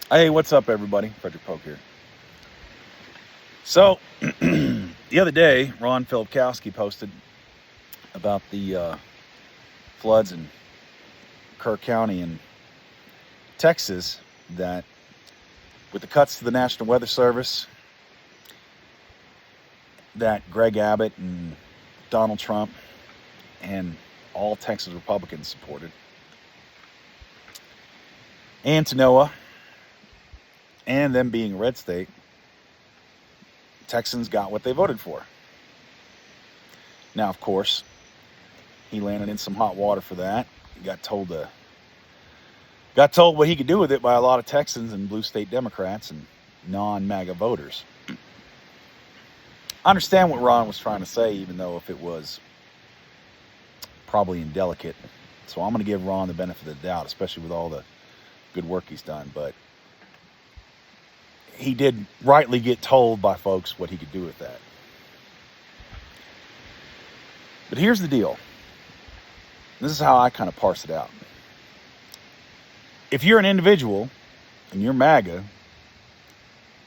Hey, what's up, everybody? Frederick Poag here. So, the other day, Ron Filipkowski posted about the floods in Kerr County in Texas, that with the cuts to the National Weather Service, that Greg Abbott and Donald Trump and all Texas Republicans supported, and Tanoa, and them being a red state, Texans got what they voted for. Now, of course, he landed in some hot water for that. He got told what he could do with it by a lot of Texans and blue state Democrats and non-MAGA voters. I understand what Ron was trying to say, even though if it was probably indelicate. So I'm going to give Ron the benefit of the doubt, especially with all the good work he's done. But he did rightly get told by folks what he could do with that. But here's the deal. This is how I kind of parse it out. If you're an individual and you're MAGA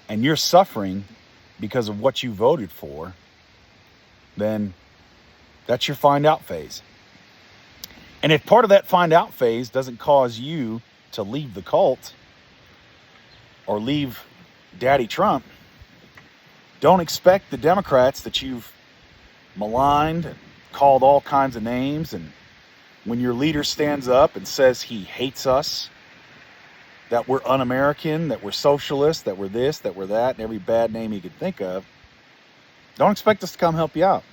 and you're suffering because of what you voted for, then that's your find out phase. And if part of that find out phase doesn't cause you to leave the cult or leave Daddy Trump, don't expect the Democrats that you've maligned and called all kinds of names, and when your leader stands up and says he hates us, that we're un-American, that we're socialist, that we're this, that we're that, and every bad name he could think of, don't expect us to come help you out.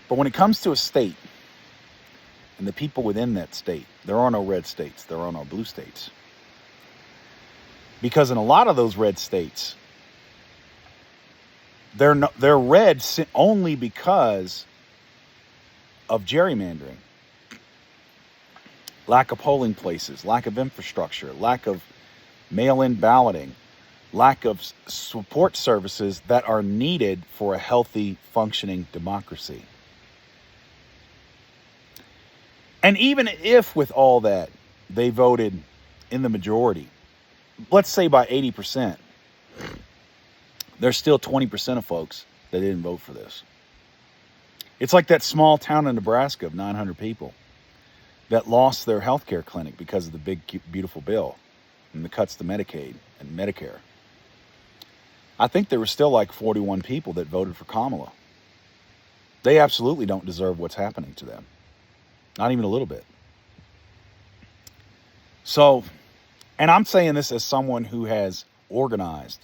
But when it comes to a state and the people within that state, there are no red states, there are no blue states. Because in a lot of those red states, they're red only because of gerrymandering. Lack of polling places, lack of infrastructure, lack of mail-in balloting, lack of support services that are needed for a healthy, functioning democracy. And even if with all that they voted in the majority, let's say by 80%, there's still 20% of folks that didn't vote for this. It's like that small town in Nebraska of 900 people that lost their health care clinic because of the big, beautiful bill and the cuts to Medicaid and Medicare. I think there were still like 41 people that voted for Kamala. They absolutely don't deserve what's happening to them. Not even a little bit. So, and I'm saying this as someone who has organized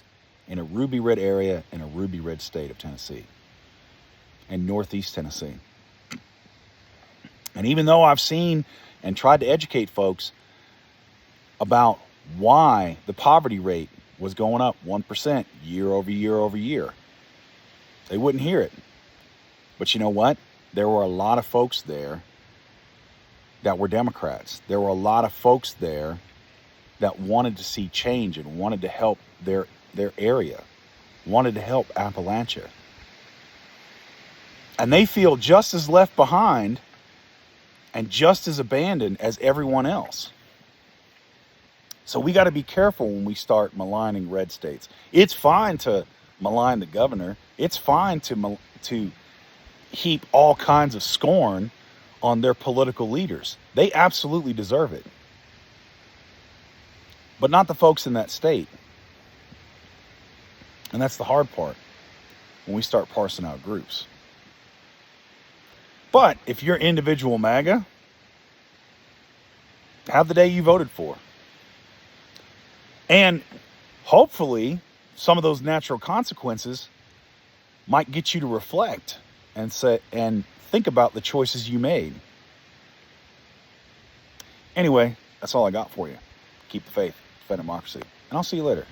in a ruby red area in a ruby red state of Tennessee and Northeast Tennessee. And even though I've seen and tried to educate folks about why the poverty rate was going up 1% year over year over year, they wouldn't hear it. But you know what? There were a lot of folks there that were Democrats. There were a lot of folks there that wanted to see change and wanted to help their area, wanted to help Appalachia. And they feel just as left behind and just as abandoned as everyone else. So we got to be careful when we start maligning red states. It's fine to malign the governor. It's fine to heap all kinds of scorn on their political leaders. They absolutely deserve it. But not the folks in that state. And that's the hard part when we start parsing out groups. But if you're individual MAGA, have the day you voted for. And hopefully some of those natural consequences might get you to reflect and think about the choices you made. Anyway, that's all I got for you. Keep the faith, defend democracy, and I'll see you later.